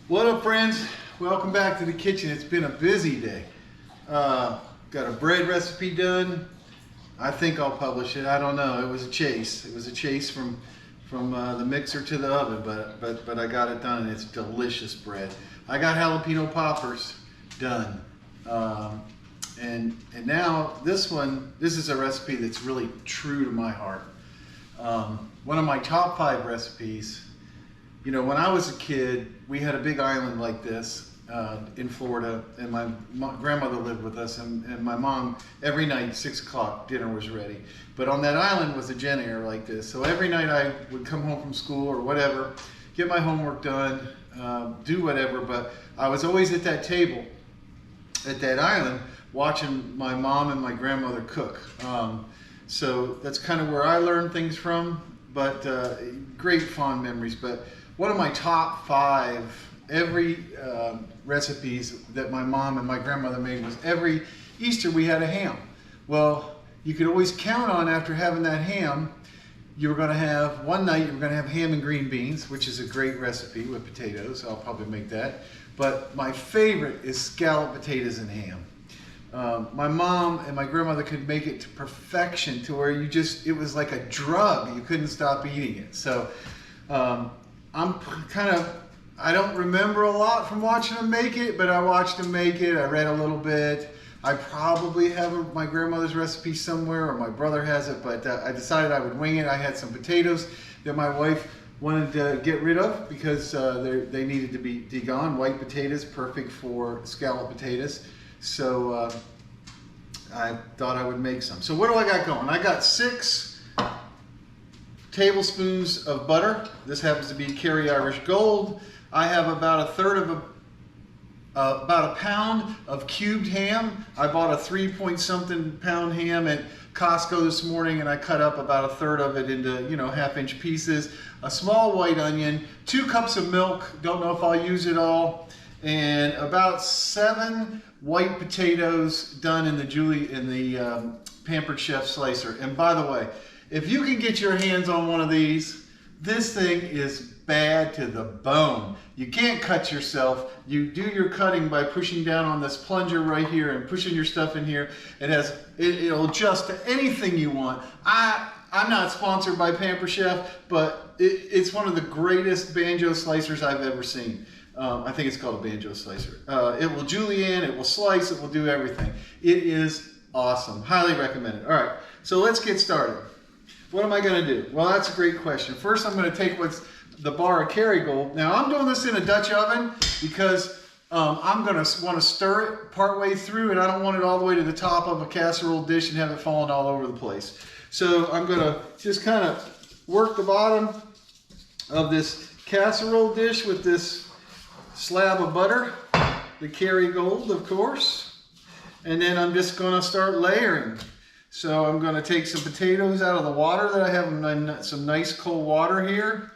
What up, friends? Welcome back to the kitchen. It's been a busy day. Got a bread recipe done. I think I'll publish it. I don't know. It was a chase. It was a chase from the mixer to the oven, but I got it done, and it's delicious bread. I got jalapeno poppers done, and now this is a recipe that's really true to my heart. One of my top 5 recipes. You know, when I was a kid, we had a big island like this in Florida, and my grandmother lived with us, and my mom, every night, 6 o'clock, dinner was ready. But on that island was a generator like this. So every night I would come home from school or whatever, get my homework done, do whatever, but I was always at that table, at that island, watching my mom and my grandmother cook. So that's kind of where I learned things from, but great fond memories. But one of my top 5 recipes that my mom and my grandmother made was every Easter we had a ham. Well, you could always count on, after having that ham, you were going to have, one night you were going to have ham and green beans, which is a great recipe with potatoes. I'll probably make that. But my favorite is scalloped potatoes and ham. My mom and my grandmother could make it to perfection, to where it was like a drug. You couldn't stop eating it. So I don't remember a lot from watching them make it, but I watched them make it. I read a little bit. I probably have my grandmother's recipe somewhere, or my brother has it, but I decided I would wing it. I had some potatoes that my wife wanted to get rid of because they needed to be gone. White potatoes, perfect for scalloped potatoes. So I thought I would make some. So what do I got going? I got 6 tablespoons of butter. This happens to be Kerry Irish Gold. I have about a pound of cubed ham. I bought a 3-point-something pound ham at Costco this morning, and I cut up about 1/3 of it into, half-inch pieces. A small white onion, 2 cups of milk. Don't know if I'll use it all. And about 7 white potatoes done in the Pampered Chef slicer. And by the way, if you can get your hands on one of these, this thing is bad to the bone. You can't cut yourself. You do your cutting by pushing down on this plunger right here and pushing your stuff in here. It'll adjust to anything you want. I'm not sponsored by Pampered Chef, but it's one of the greatest banjo slicers I've ever seen. I think it's called a banjo slicer. It will julienne, it will slice, it will do everything. It is awesome. Highly recommend it. All right, so let's get started. What am I going to do? Well, that's a great question. First, I'm going to take what's the bar of Kerry Gold. Now, I'm doing this in a Dutch oven because I'm going to want to stir it partway through, and I don't want it all the way to the top of a casserole dish and have it falling all over the place. So I'm going to just kind of work the bottom of this casserole dish with this slab of butter, the Kerry Gold, of course, and then I'm just going to start layering. So I'm going to take some potatoes out of the water that I have in some nice cold water here.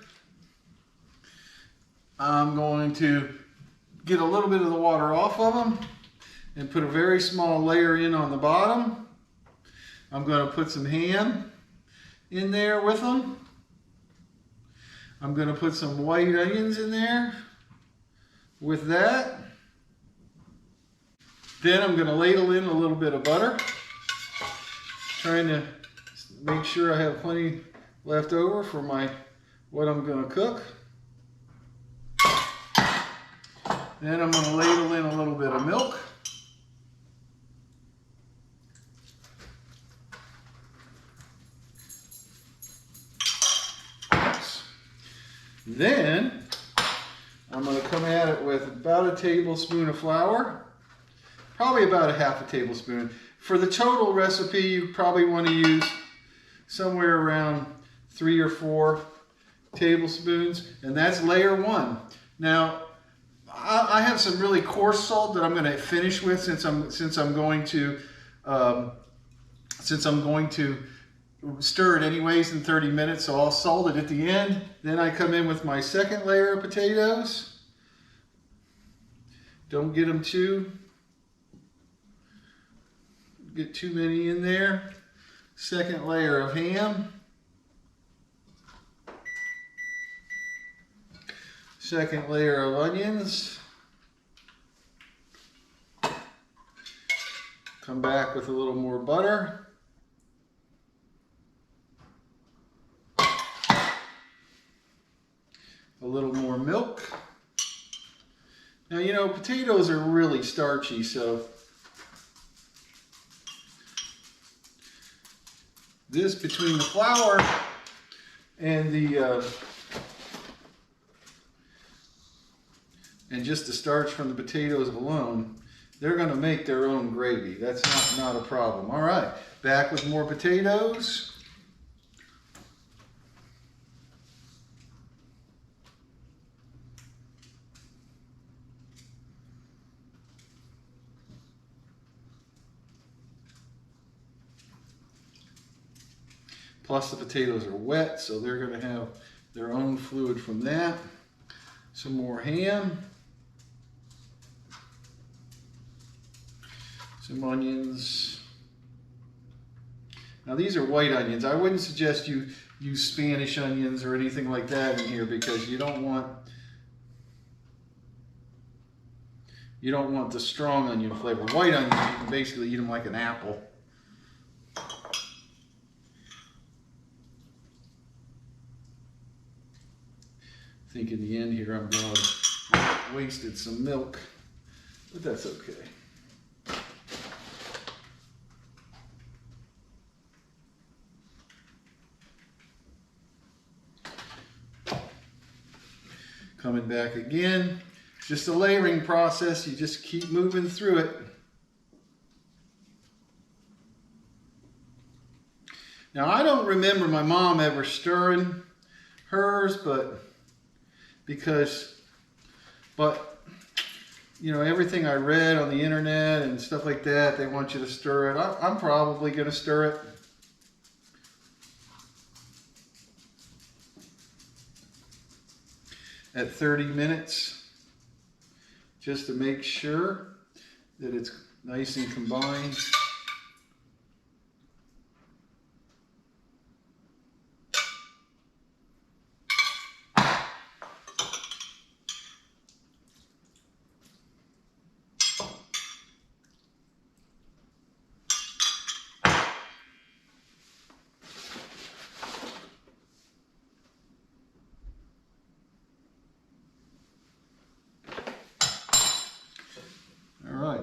I'm going to get a little bit of the water off of them and put a very small layer in on the bottom. I'm going to put some ham in there with them. I'm going to put some white onions in there with that. Then I'm going to ladle in a little bit of butter, trying to make sure I have plenty left over for what I'm going to cook. Then I'm going to ladle in a little bit of milk. Then I'm going to come at it with about a tablespoon of flour, probably about a half a tablespoon. For the total recipe, you probably want to use somewhere around 3 or 4 tablespoons, and that's layer 1. Now, I have some really coarse salt that I'm going to finish with since I'm going to stir it anyways in 30 minutes, so I'll salt it at the end. Then I come in with my second layer of potatoes. Don't get too many in there. Second layer of ham. second layer of onions. Come back with a little more butter. A little more milk. Now, you know, potatoes are really starchy, so this, between the flour and just the starch from the potatoes alone, they're going to make their own gravy. That's not a problem. All right, back with more potatoes. Plus the potatoes are wet, so they're going to have their own fluid from that. Some more ham. Some onions. Now these are white onions. I wouldn't suggest you use Spanish onions or anything like that in here because you don't want the strong onion flavor. White onions, you can basically eat them like an apple. I think in the end here I'm going to have wasted some milk, but that's okay. Coming back again, just a layering process. You just keep moving through it. Now I don't remember my mom ever stirring hers, but you know, everything I read on the internet and stuff like that, they want you to stir it. I'm probably going to stir it. At 30 minutes, just to make sure that it's nice and combined.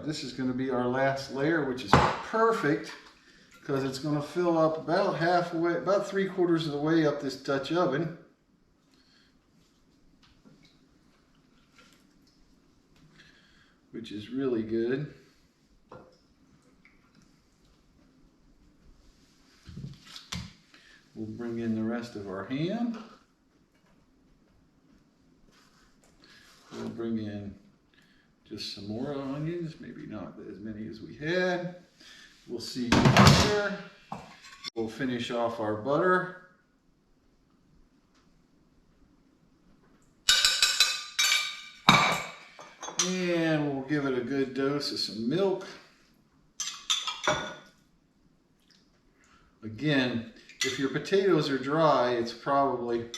This is going to be our last layer, which is perfect because it's going to fill up about halfway, about 3/4 of the way up this Dutch oven. Which is really good. We'll bring in the rest of our ham. We'll bring in just some more onions, maybe not as many as we had. We'll see here. We'll finish off our butter. And we'll give it a good dose of some milk. Again, if your potatoes are dry, it's probably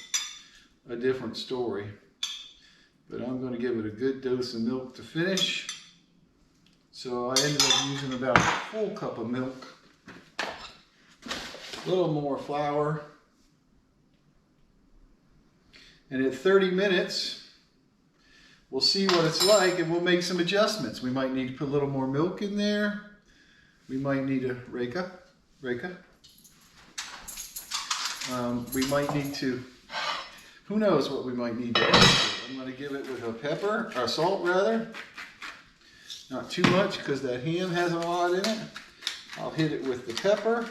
a different story. But I'm going to give it a good dose of milk to finish. So I ended up using about a full cup of milk. A little more flour. And at 30 minutes, we'll see what it's like and we'll make some adjustments. We might need to put a little more milk in there. We might need a Reka. We might need to, who knows what we might need to add. I'm going to give it with a pepper, or salt rather. Not too much because that ham has a lot in it. I'll hit it with the pepper.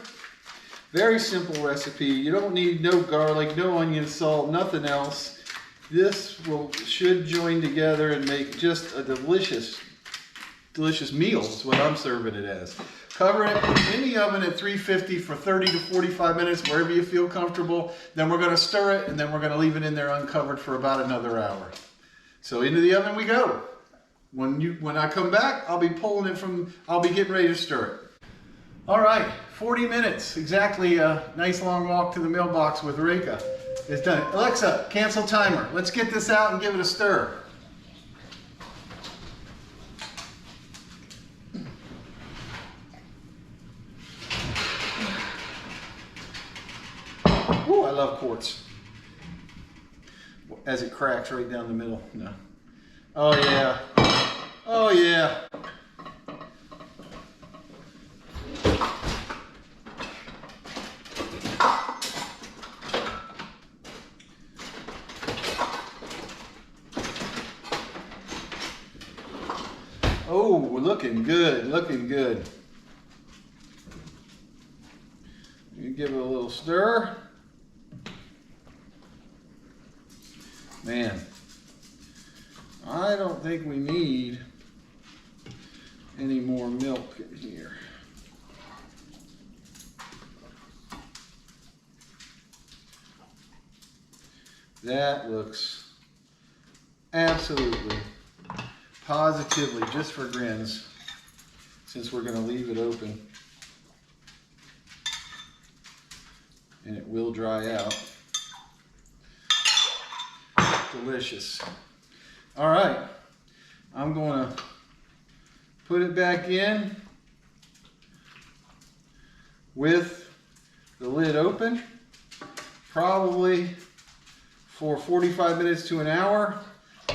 Very simple recipe. You don't need no garlic, no onion, salt, nothing else. This should join together and make just a delicious meal is what I'm serving it as. Cover it in the oven at 350 for 30 to 45 minutes, wherever you feel comfortable. Then we're going to stir it, and then we're going to leave it in there uncovered for about another hour. So into the oven we go. When I come back, I'll be getting ready to stir it. All right, 40 minutes, exactly a nice long walk to the mailbox with Reka. It's done. Alexa, cancel timer. Let's get this out and give it a stir. Ooh, I love quartz. As it cracks right down the middle. No. Oh yeah. Oh yeah. Oh, looking good, looking good. You give it a little stir. Man, I don't think we need any more milk in here. That looks absolutely, positively, just for grins, since we're going to leave it open. And it will dry out. Delicious. All right, I'm going to put it back in with the lid open, probably for 45 minutes to an hour.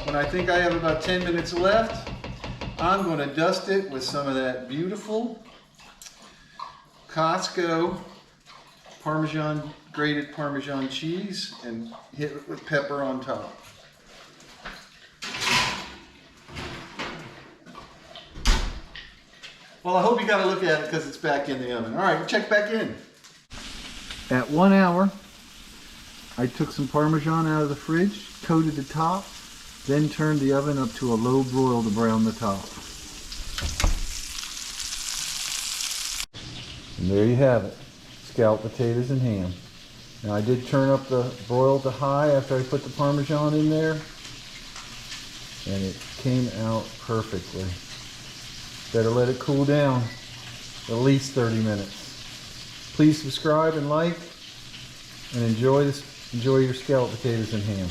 When I think I have about 10 minutes left, I'm going to dust it with some of that beautiful Costco grated Parmesan cheese and hit it with pepper on top. Well, I hope you got to look at it because it's back in the oven. All right, check back in. At 1 hour, I took some Parmesan out of the fridge, coated the top, then turned the oven up to a low broil to brown the top. And there you have it, scalloped potatoes and ham. Now I did turn up the broil to high after I put the Parmesan in there, and it came out perfectly. Better let it cool down at least 30 minutes. Please subscribe and like, and enjoy your scalloped potatoes and ham.